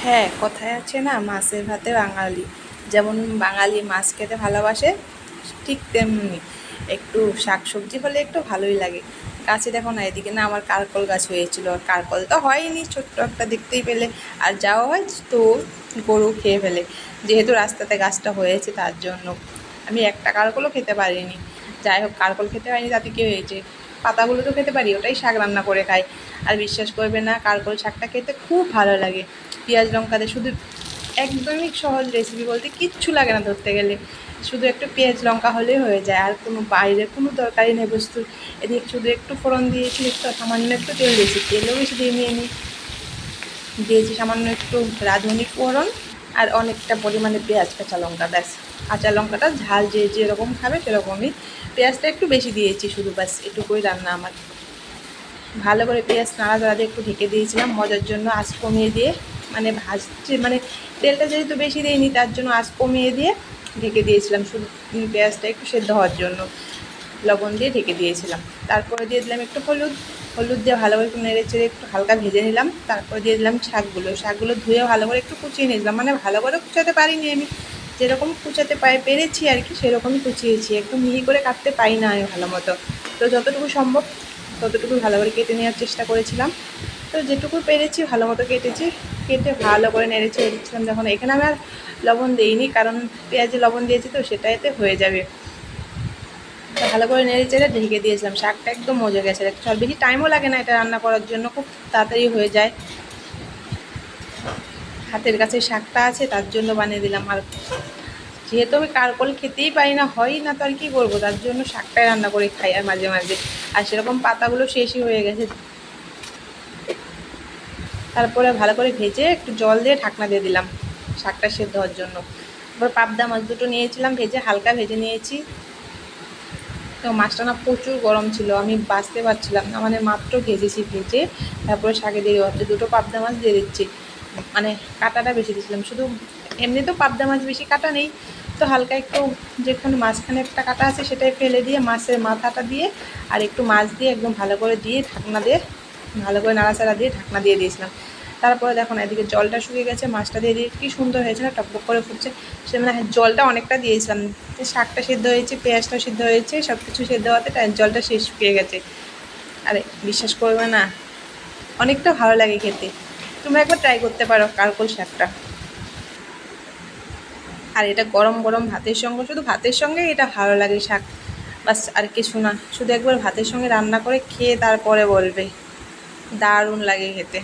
হ্যাঁ, কথায় আছে না, মাছের ভাতে বাঙালি। যেমন বাঙালি মাছ খেতে ভালোবাসে, ঠিক তেমনি একটু শাকসবজি হলে একটু ভালোই লাগে। গাছে দেখো না, এদিকে না আমার কারকল গাছ হয়েছিল, আর কারকল তো হয়নি, ছোট্ট একটা দেখতেই পেলে। আর যাওয়া হয় তো গরু খেয়ে ফেলে, যেহেতু রাস্তাতে গাছটা হয়েছে তার জন্য আমি একটা কারকলও খেতে পারিনি। যাই হোক, কারকল খেতে পারিনি তাতে কী হয়েছে, পাতাগুলো তো খেতে পারি, ওটাই শাক রান্না করে খাই। আর বিশ্বাস করবে না, কারকল শাকটা খেতে খুব ভালো লাগে পেঁয়াজ লঙ্কা দিয়ে। শুধু একদমই সহজ রেসিপি, বলতে কিচ্ছু লাগে না ধরতে গেলে, শুধু একটু পেঁয়াজ লঙ্কা হলেই হয়ে যায়, আর কোনো বাইরের কোনো তরকারি নেই বস্তুর। এদিকে শুধু একটু ফোড়ন দিয়েছি, একটু সামান্য একটু তেল দিয়েছি, তেলও বেশি দিয়ে নিয়ে দিয়েছি সামান্য একটু রাঁধুনি ফোড়ন, আর অনেকটা পরিমাণে পেঁয়াজ, কাঁচা লঙ্কা, ব্যাস। কাঁচা লঙ্কাটা ঝাল যে যেরকম খাবে সেরকমই, পেঁয়াজটা একটু বেশি দিয়েছি শুধু, ব্যাস এটুকুই রান্না আমার। ভালো করে পেঁয়াজ নাড়াচাড়া দিয়ে একটু ঢেকে দিয়েছিলাম মজার জন্য, আঁচ কমিয়ে দিয়ে, মানে ভাজছে মানে তেলটা যেহেতু বেশি দিইনি তার জন্য আঁচ কমিয়ে দিয়ে ঢেকে দিয়েছিলাম, শুধু পেঁয়াজটা একটু সেদ্ধ হওয়ার জন্য লবণ দিয়ে ঢেকে দিয়েছিলাম। তারপরে দিয়ে দিলাম একটু হলুদ, হলুদ দিয়ে ভালো করে একটু নেড়ে চেড়ে একটু হালকা ভেজে নিলাম। তারপরে দিয়ে দিলাম শাকগুলো ধুয়ে ভালো করে একটু কুচিয়ে নিয়েছিলাম, মানে ভালো করে কুচাতে পারিনি আমি, যেরকম কুচাতে পেরেছি আর কি সেরকমই কুচিয়েছি, একটু মিহি করে কাটতে পারি না আমি ভালো মতো। তো যতটুকু সম্ভব ততটুকু ভালো করে কেটে নেওয়ার চেষ্টা করেছিলাম। তো যেটুকু পেরেছি ভালো মতো কেটেছি, কেটে ভালো করে নেড়ে ছেড়ে দিচ্ছিলাম। যখন এখানে আমি আর লবণ দিইনি, কারণ পেঁয়াজে লবণ দিয়েছি তো সেটা এতে হয়ে যাবে। তো ভালো করে নেড়ে চেড়ে ঢেকে দিয়েছিলাম, শাকটা একদম মজে গেছে। আর বেশি টাইমও লাগে না এটা রান্না করার জন্য, খুব তাড়াতাড়ি হয়ে যায়। হাতের কাছে শাকটা আছে তার জন্য বানিয়ে দিলাম। আর যেহেতু আমি কারকল খেতেই পারি না, হয়ই না, তো আর কী করবো, তার জন্য শাকটাই রান্না করে খাই আর মাঝে মাঝে। আর সেরকম পাতাগুলো শেষই হয়ে গেছে। তারপরে ভালো করে ভেজে একটু জল দিয়ে ঢাকনা দিয়ে দিলাম শাকটা সেদ্ধ হওয়ার জন্য। তারপর পাবদা মাছ দুটো নিয়েছিলাম, ভেজে হালকা ভেজে নিয়েছি। তো মাছটা না প্রচুর গরম ছিল, আমি বাঁচতে পারছিলাম না, মানে মাত্র ভেজেছি, ভেজে তারপরে শাকে দিয়ে ভাবছি দুটো পাবদা মাছ দিয়ে দিচ্ছি, মানে কাঁটাটা বেশি দিয়েছিলাম শুধু। এমনি তো পাবদা মাছ বেশি কাটা নেই, তো হালকা একটু যেখানে মাঝখানে একটা কাটা আছে সেটাই ফেলে দিয়ে মাছের মাথাটা দিয়ে আর একটু মাছ দিয়ে একদম ভালো করে দিয়ে ঢাকনা দিয়ে ভালো করে নাড়াচাড়া দিয়ে ঢাকনা দিয়ে দিয়েছিলাম। তারপরে দেখো না, এদিকে জলটা শুকিয়ে গেছে, মাছটা দিয়ে দিয়ে কী সুন্দর হয়েছে না, টকবক করে ফুটছে। সে মানে জলটা অনেকটা দিয়েছিলাম, শাকটা সিদ্ধ হয়েছে, পেঁয়াজটা সিদ্ধ হয়েছে, সব কিছু সিদ্ধ হওয়াতে জলটা শেষ শুকিয়ে গেছে। আরে বিশ্বাস করবে না, অনেকটা ভালো লাগে খেতে। তোমরা একবার ট্রাই করতে পারো কারকল শাকটা। আর এটা গরম গরম ভাতের সঙ্গে, শুধু ভাতের সঙ্গেই এটা ভালো লাগে শাক, বাস আর কিছু না। শুধু একবার ভাতের সঙ্গে রান্না করে খেয়ে তারপরে বলবে, দারুণ লাগে খেতে।